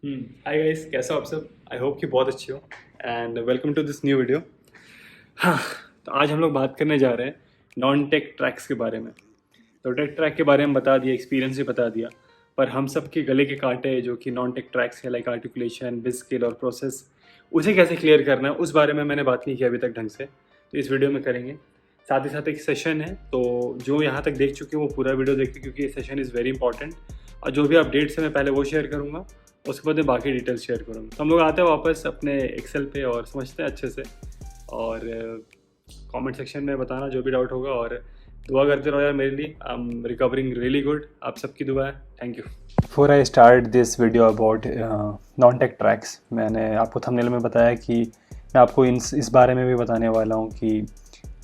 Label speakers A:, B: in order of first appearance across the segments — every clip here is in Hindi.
A: हाय गाइस, कैसे हो आप सब? आई होप कि बहुत अच्छे हो and welcome to this new video. हाँ, तो आज हम लोग बात करने जा रहे हैं नॉन टेक ट्रैक्स के बारे में। तो टेक ट्रैक के बारे में बता दिया, एक्सपीरियंस भी बता दिया, पर हम सब के गले के कांटे जो कि नॉन टेक ट्रैक्स है लाइक आर्टिकुलेशन, बिज स्किल और प्रोसेस, उसे कैसे क्लियर करना है उस बारे में मैंने बात नहीं की अभी तक ढंग से। तो इस वीडियो में करेंगे। साथ ही साथ एक सेशन है, तो जो यहाँ तक देख चुके हैं वो पूरा वीडियो देखें क्योंकि ये सेशन इज़ वेरी इंपॉर्टेंट। और जो भी अपडेट्स है मैं पहले वो शेयर करूँगा, उसके बाद मैं बाकी डिटेल्स शेयर करूँगा। तो हम लोग आते हैं वापस अपने एक्सेल पे और समझते हैं अच्छे से। और कमेंट सेक्शन में बताना जो भी डाउट होगा, और दुआ करते रहो यार मेरे लिए। I am recovering really good. आप सबकी दुआ है। Thank you.
B: Before I start this video about non tech tracks, मैंने आपको थंबनेल में बताया कि मैं आपको इस बारे में भी बताने वाला हूँ कि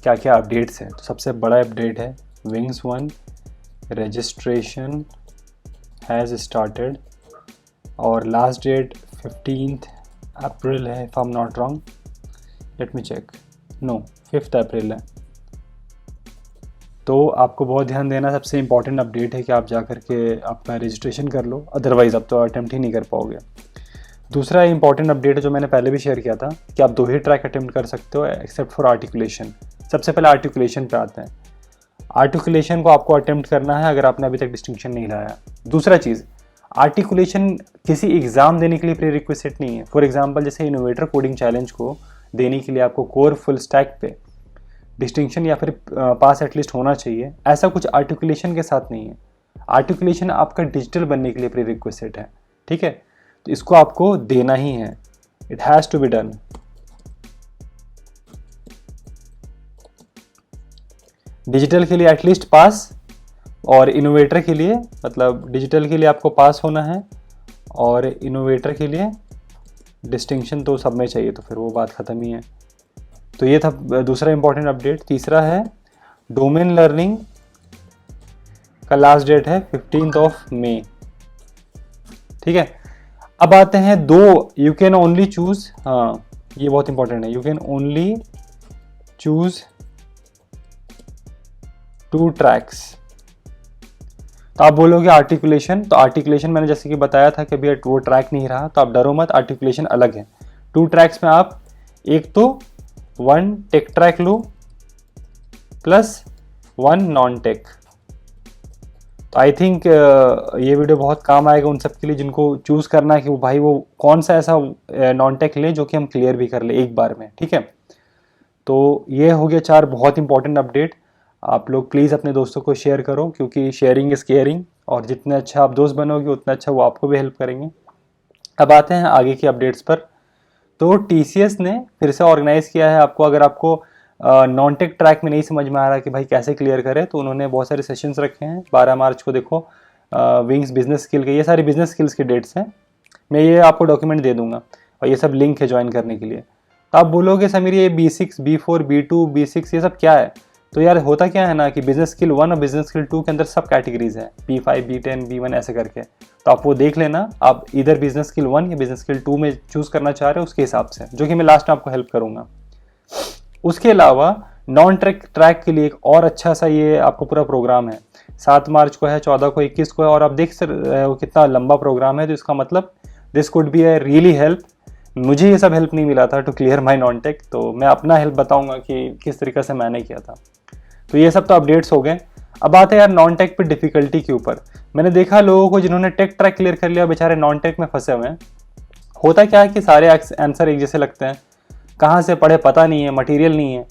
B: क्या क्या अपडेट्स हैं। तो सबसे बड़ा अपडेट है wings one registration has started और लास्ट डेट 15 अप्रैल है, if I am not wrong. Let me check, no 5 April है। तो आपको बहुत ध्यान देना, सबसे इम्पॉर्टेंट अपडेट है कि आप जा कर के अपना रजिस्ट्रेशन कर लो, अदरवाइज़ आप तो अटैम्प्ट ही नहीं कर पाओगे। दूसरा इम्पॉर्टेंट अपडेट है जो मैंने पहले भी शेयर किया था कि आप 2 ही ट्रैक अटैम्प्ट कर सकते हो एक्सेप्ट फॉर आर्टिकुलेशन। सबसे पहले आर्टिकुलेशन पे आते हैं। आर्टिकुलेशन को आपको अटैम्प्ट करना है अगर आपने अभी तक डिस्टिंक्शन नहीं लाया। दूसरा चीज़, आर्टिकुलेशन किसी एग्ज़ाम देने के लिए प्री रिक्विजिट नहीं है। फॉर एग्जाम्पल, जैसे इनोवेटर कोडिंग चैलेंज को देने के लिए आपको कोर फुल स्टैक पे डिस्टिंक्शन या फिर पास एटलीस्ट होना चाहिए, ऐसा कुछ आर्टिकुलेशन के साथ नहीं है। आर्टिकुलेशन आपका डिजिटल बनने के लिए प्री रिक्विजिट है, ठीक है? तो इसको आपको देना ही है, it has to be done. Digital के लिए एटलीस्ट पास, और इनोवेटर के लिए, मतलब डिजिटल के लिए आपको पास होना है और इनोवेटर के लिए डिस्टिंक्शन तो सब में चाहिए, तो फिर वो बात ख़त्म ही है। तो ये था दूसरा इंपॉर्टेंट अपडेट। तीसरा है डोमेन लर्निंग का लास्ट डेट है 15 मई, ठीक है? अब आते हैं दो, यू कैन ओनली चूज, हाँ ये बहुत इंपॉर्टेंट है, you can only choose 2 tracks. तो आप बोलोगे आर्टिकुलेशन, तो आर्टिकुलेशन मैंने जैसे कि बताया था कि अभी वो ट्रैक नहीं रहा, तो आप डरो मत, आर्टिकुलेशन अलग है। 2 ट्रैक्स में आप एक तो 1 टेक ट्रैक लो प्लस 1 नॉन टेक। तो आई थिंक ये वीडियो बहुत काम आएगा उन सब के लिए जिनको चूज़ करना है कि वो भाई वो कौन सा ऐसा नॉन टेक ले जो कि हम क्लियर भी कर ले एक बार में, ठीक है? तो ये हो गया 4 बहुत इंपॉर्टेंट अपडेट। आप लोग प्लीज़ अपने दोस्तों को शेयर करो क्योंकि शेयरिंग इज़ केयरिंग, और जितने अच्छा आप दोस्त बनोगे उतना अच्छा वो आपको भी हेल्प करेंगे। अब आते हैं आगे की अपडेट्स पर। तो टीसीएस ने फिर से ऑर्गेनाइज़ किया है आपको, अगर आपको नॉन टेक ट्रैक में नहीं समझ में आ रहा कि भाई कैसे क्लियर करें, तो उन्होंने बहुत सारे सेशंस रखे हैं। 12 मार्च को देखो, विंग्स बिजनेस स्किल के, ये सारे बिजनेस स्किल्स के डेट्स हैं। मैं ये आपको डॉक्यूमेंट दे दूंगा और ये सब लिंक है ज्वाइन करने के लिए। तो आप बोलोगे समीर ये B6, B4, B2, B6 ये सब क्या है? तो यार होता क्या है ना कि बिजनेस स्किल 1 और बिजनेस स्किल 2 के अंदर सब कैटेगरीज हैं, B5, B10, B1 ऐसे करके। तो आप वो देख लेना, आप इधर बिजनेस स्किल 1 या बिजनेस स्किल 2 में चूज़ करना चाह रहे हो उसके हिसाब से, जो कि मैं लास्ट में आपको हेल्प करूँगा। उसके अलावा नॉन ट्रैक के लिए एक और अच्छा सा ये आपको पूरा प्रोग्राम है। 7 मार्च को है, 14 को, 21 को है, और आप देख रहे हो कितना लंबा प्रोग्राम है। तो इसका मतलब this could be a really help. मुझे ये सब हेल्प नहीं मिला था to clear my non tech, तो मैं अपना हेल्प बताऊंगा कि किस तरीके से मैंने किया था। तो ये सब तो अपडेट्स हो गए। अब आते हैं यार नॉन टेक पे डिफिकल्टी के ऊपर। मैंने देखा लोगों को जिन्होंने टेक ट्रैक क्लियर कर लिया बेचारे नॉन टेक में फंसे हुए हैं। होता क्या है कि सारे आंसर एक जैसे लगते हैं, कहाँ से पढ़े पता नहीं है, मटेरियल नहीं है।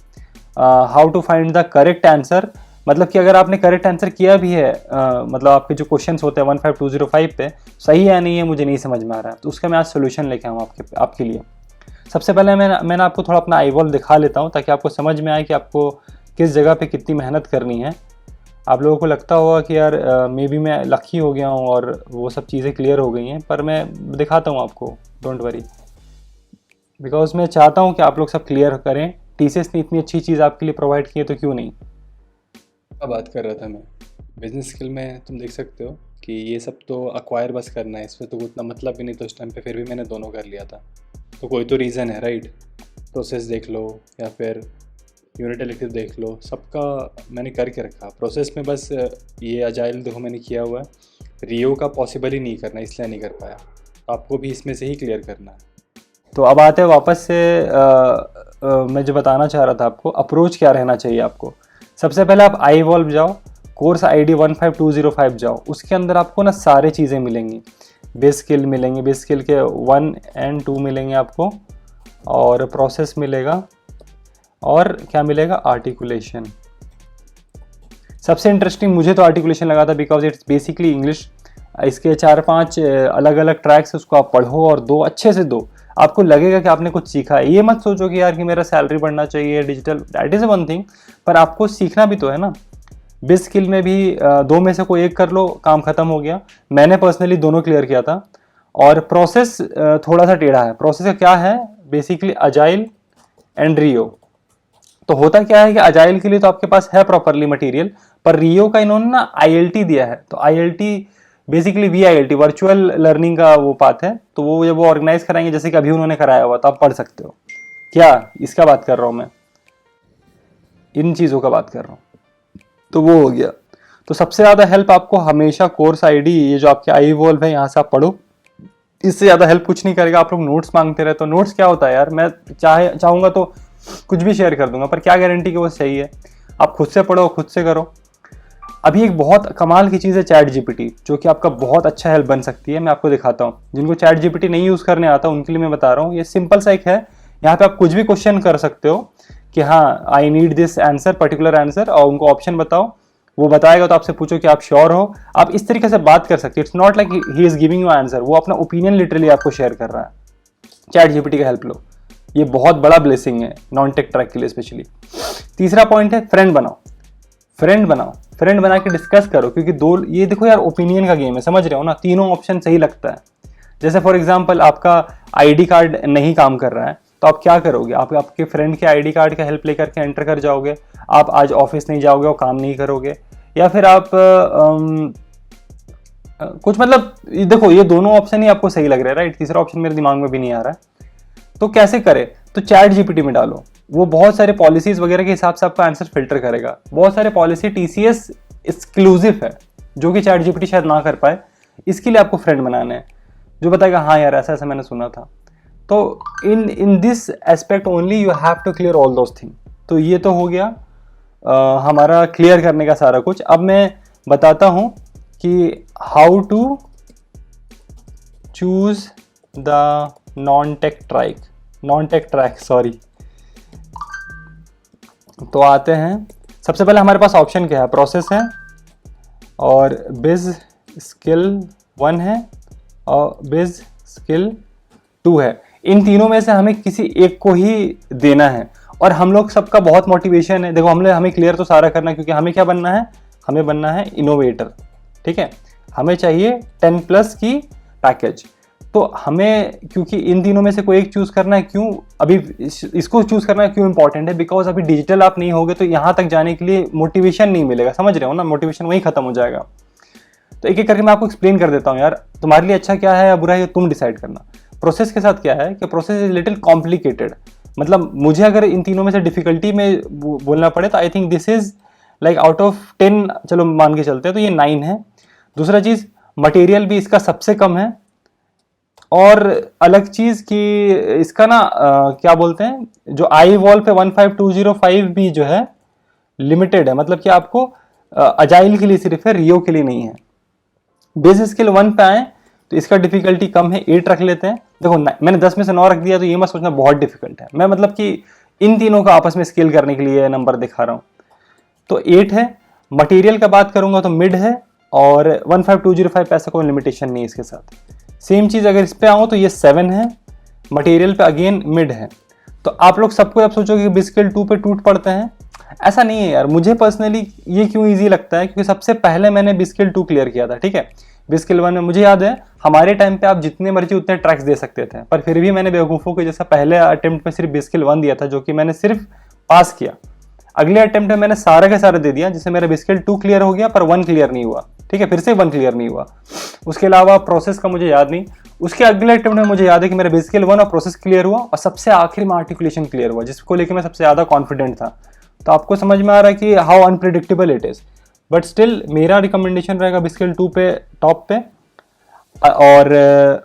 B: How to find the correct answer, मतलब कि अगर आपने करेक्ट आंसर किया भी है, मतलब आपके जो क्वेश्चंस होते हैं 15205 पे सही है नहीं है मुझे नहीं समझ में आ रहा है, तो उसका मैं आज सोल्यूशन लेके आऊँ आपके लिए। सबसे पहले मैंने आपको थोड़ा अपना आई बॉल दिखा लेता हूँ ताकि आपको समझ में आए कि आपको किस जगह पे कितनी मेहनत करनी है। आप लोगों को लगता होगा कि यार मे बी मैं लकी हो गया हूँ और वो सब चीज़ें क्लियर हो गई हैं, पर मैं दिखाता हूँ आपको, डोंट वरी, बिकॉज मैं चाहता हूँ कि आप लोग सब क्लियर करें। टीसीएस ने इतनी अच्छी चीज़ आपके लिए प्रोवाइड की है तो क्यों नहीं।
A: क्या बात कर रहा था मैं, बिजनेस स्किल में तुम देख सकते हो कि ये सब तो अक्वायर बस करना है, इसमें तो उतना मतलब भी नहीं, तो उस टाइम पे फिर भी मैंने दोनों कर लिया था। तो कोई तो रीज़न है, राइट? प्रोसेस देख लो या फिर यूनिट इलेक्टिव देख लो, सबका मैंने करके रखा। प्रोसेस में बस ये अजाइल देखो मैंने किया हुआ है, रियो का पॉसिबल ही नहीं करना इसलिए नहीं कर पाया।
B: तो आपको भी इसमें से ही क्लियर करना है। तो अब आते हैं वापस से मैं जो बताना चाह रहा था आपको, अप्रोच क्या रहना चाहिए आपको। सबसे पहले आप iEvolve जाओ, कोर्स ID 15205 जाओ, उसके अंदर आपको ना सारे चीज़ें मिलेंगी। बेस स्किल मिलेंगे, बेस स्किल के 1 और 2 मिलेंगे आपको, और प्रोसेस मिलेगा, और क्या मिलेगा, आर्टिकुलेशन। सबसे इंटरेस्टिंग मुझे तो आर्टिकुलेशन लगा था, बिकॉज इट्स बेसिकली इंग्लिश। इसके 4-5 अलग अलग ट्रैक्स, उसको आप पढ़ो और दो, अच्छे से दो, आपको लगेगा कि आपने कुछ सीखा है। ये मत सोचो कि यार कि मेरा सैलरी बढ़ना चाहिए, digital, that is one thing, पर आपको सीखना भी तो है ना। बेस स्किल में भी 2 में से कोई एक कर लो, काम खत्म हो गया। मैंने पर्सनली दोनों क्लियर किया था। और प्रोसेस थोड़ा सा टेढ़ा है। प्रोसेस का क्या है, बेसिकली अजाइल एंड रियो। तो होता क्या है कि अजाइल के लिए तो आपके पास है प्रॉपरली मटेरियल, पर रियो का इन्होंने ना ILT दिया है। तो ILT basically VILT, virtual learning का वो पाथ है। तो वो जब वो ऑर्गेनाइज कराएंगे, जैसे कि अभी उन्होंने कराया हुआ, तो आप पढ़ सकते हो। क्या इसका बात कर रहा हूँ मैं, इन चीज़ों का बात कर रहा हूँ। तो वो हो गया। तो सबसे ज़्यादा हेल्प आपको हमेशा कोर्स ID, ये जो आपके iEvolve है, यहाँ से आप पढ़ो। इससे ज़्यादा हेल्प कुछ नहीं करेगा। आप लोग नोट्स मांगते रहे, तो नोट्स क्या होता है यार, मैं चाहूँगा तो कुछ भी शेयर कर दूंगा, पर क्या गारंटी कि वो सही है। आप खुद से पढ़ो, खुद से करो। अभी एक बहुत कमाल की चीज़ है चैट GPT, जो कि आपका बहुत अच्छा हेल्प बन सकती है। मैं आपको दिखाता हूँ। जिनको चैट GPT नहीं यूज़ करने आता, उनके लिए मैं बता रहा हूँ। ये सिंपल सा एक है। यहाँ पे आप कुछ भी क्वेश्चन कर सकते हो कि हाँ, I need this answer, particular answer, और उनको ऑप्शन बताओ, वो बताएगा। तो आपसे पूछो कि आप श्योर हो। आप इस तरीके से बात कर सकते हो। It's not like he is giving you answer, वो अपना ओपिनियन लिटरली आपको शेयर कर रहा है। चैट GPT का हेल्प लो, ये बहुत बड़ा ब्लेसिंग है नॉन टेक ट्रैक के लिए स्पेशली। तीसरा पॉइंट है फ्रेंड बनाओ। फ्रेंड बनाओ, फ्रेंड बना के डिस्कस करो, क्योंकि दो, ये देखो यार, ओपिनियन का गेम है, समझ रहे हो ना। तीनों ऑप्शन सही लगता है। जैसे फॉर एग्जांपल आपका ID कार्ड नहीं काम कर रहा है, तो आप क्या करोगे, आप आपके फ्रेंड के ID कार्ड का हेल्प लेकर के एंटर कर जाओगे। आप आज ऑफिस नहीं जाओगे और काम नहीं करोगे, या फिर आप कुछ, मतलब देखो, ये दोनों ऑप्शन ही आपको सही लग रहा है, राइट। तीसरा ऑप्शन मेरे दिमाग में भी नहीं आ रहा है। तो कैसे करें, तो चैट GPT में डालो। वो बहुत सारे पॉलिसीज वगैरह के हिसाब से आपका आंसर फिल्टर करेगा। बहुत सारे पॉलिसी TCS एक्सक्लूसिव है, जो कि चैट GPT शायद ना कर पाए। इसके लिए आपको फ्रेंड बनाना है, जो बताएगा हाँ यार, ऐसा ऐसा मैंने सुना था। तो in this aspect only you have to clear all those thing. तो ये तो हो गया हमारा क्लियर करने का सारा कुछ। अब मैं बताता हूँ कि how to choose the non tech track, sorry. तो आते हैं, सबसे पहले हमारे पास ऑप्शन क्या है, प्रोसेस है, और बिज स्किल 1 है, और बिज स्किल 2 है। इन तीनों में से हमें किसी एक को ही देना है। और हम लोग सबका बहुत मोटिवेशन है। देखो, हमें क्लियर तो सारा करना है, क्योंकि हमें क्या बनना है, हमें बनना है इनोवेटर, ठीक है। हमें चाहिए 10+ की पैकेज। तो हमें, क्योंकि इन तीनों में से कोई एक चूज करना है। क्यों अभी इसको चूज करना है, क्यों इंपॉर्टेंट है, बिकॉज अभी डिजिटल आप नहीं होगे तो यहाँ तक जाने के लिए मोटिवेशन नहीं मिलेगा, समझ रहे हो ना। मोटिवेशन वहीं खत्म हो जाएगा। तो एक एक करके मैं आपको एक्सप्लेन कर देता हूँ यार। तुम्हारे लिए अच्छा क्या है या बुरा है, तुम डिसाइड करना। प्रोसेस के साथ क्या है कि प्रोसेस इज लिटिल कॉम्प्लिकेटेड। मतलब मुझे अगर इन तीनों में से डिफिकल्टी में बोलना पड़े, तो I think this is like out of 10, चलो मान के चलते हैं, तो ये 9 है। दूसरा चीज, मटेरियल भी इसका सबसे कम है। और अलग चीज कि इसका ना क्या बोलते हैं, जो iEvolve पे 15205 भी जो है लिमिटेड है। मतलब कि आपको अजाइल के लिए सिर्फ है, रियो के लिए नहीं है। बेस स्किल 1 पे आए तो इसका डिफिकल्टी कम है, 8 रख लेते हैं। देखो, मैंने 10 में से 9 रख दिया, तो ये मत सोचना बहुत डिफिकल्ट है। मैं मतलब कि इन तीनों का आपस में स्केल करने के लिए नंबर दिखा रहा हूँ। तो 8 है। मटेरियल का बात करूंगा तो मिड है, और 15205 पैसा कोई लिमिटेशन नहीं है इसके साथ। सेम चीज अगर इस पे आऊँ तो ये 7 है। मटेरियल पे अगेन मिड है। तो आप लोग सबको अब सोचोगे कि बेस स्किल 2 पे टूट पड़ते हैं, ऐसा नहीं है यार। मुझे पर्सनली ये क्यों इजी लगता है, क्योंकि सबसे पहले मैंने बेस स्किल 2 क्लियर किया था, ठीक है। बेस स्किल 1 में मुझे याद है, हमारे टाइम पे आप जितने मर्जी उतने ट्रैक्स दे सकते थे, पर फिर भी मैंने बेवकूफ़ों के जैसा पहले अटेम्प्ट में सिर्फ बेस स्किल 1 दिया था, जो कि मैंने सिर्फ पास किया। अगले अटेम्प्ट में मैंने सारा का सारा दे दिया, जिससे मेरा बेस स्किल 2 क्लियर हो गया, पर 1 क्लियर नहीं हुआ, ठीक है। फिर से 1 क्लियर नहीं हुआ। उसके अलावा प्रोसेस का मुझे याद नहीं। उसके अगले अटेम्प्ट में मुझे याद है कि मेरा बेस स्किल 1 और प्रोसेस क्लियर हुआ, और सबसे आखिर में आर्टिकुलेशन क्लियर हुआ, जिसको लेकर मैं सबसे ज़्यादा कॉन्फिडेंट था। तो आपको समझ में आ रहा है कि how unpredictable it is. But still मेरा रिकमेंडेशन रहेगा बेस स्किल 2 पे टॉप पे। और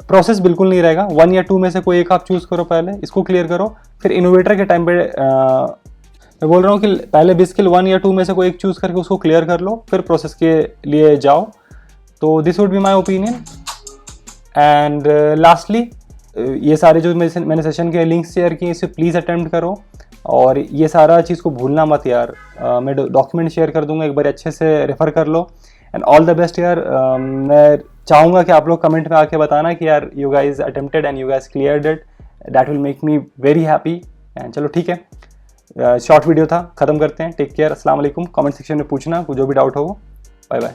B: प्रोसेस बिल्कुल नहीं रहेगा, 1 या 2 में से कोई एक आप चूज़ करो, पहले इसको क्लियर करो, फिर इनोवेटर के टाइम पे मैं बोल रहा हूँ कि पहले बिस्किल 1 या 2 में से कोई एक चूज़ करके उसको क्लियर कर लो, फिर प्रोसेस के लिए जाओ। तो this would be my opinion. And lastly ये सारे जो मैंने सेशन के लिंक्स शेयर किए इसे प्लीज़ अटेम्प्ट करो, और ये सारा चीज़ को भूलना मत यार। मैं डॉक्यूमेंट शेयर कर दूंगा, एक बार अच्छे से रेफ़र कर लो। एंड ऑल द बेस्ट यार। मैं चाहूँगा कि आप लोग कमेंट में आके बताना कि यार you guys attempted and you guys cleared it, that will make me very happy. And चलो ठीक है, शॉर्ट वीडियो था, ख़त्म करते हैं। टेक केयर, अस्सलाम वालेकुम। कमेंट सेक्शन में पूछना जो भी डाउट हो। Bye bye.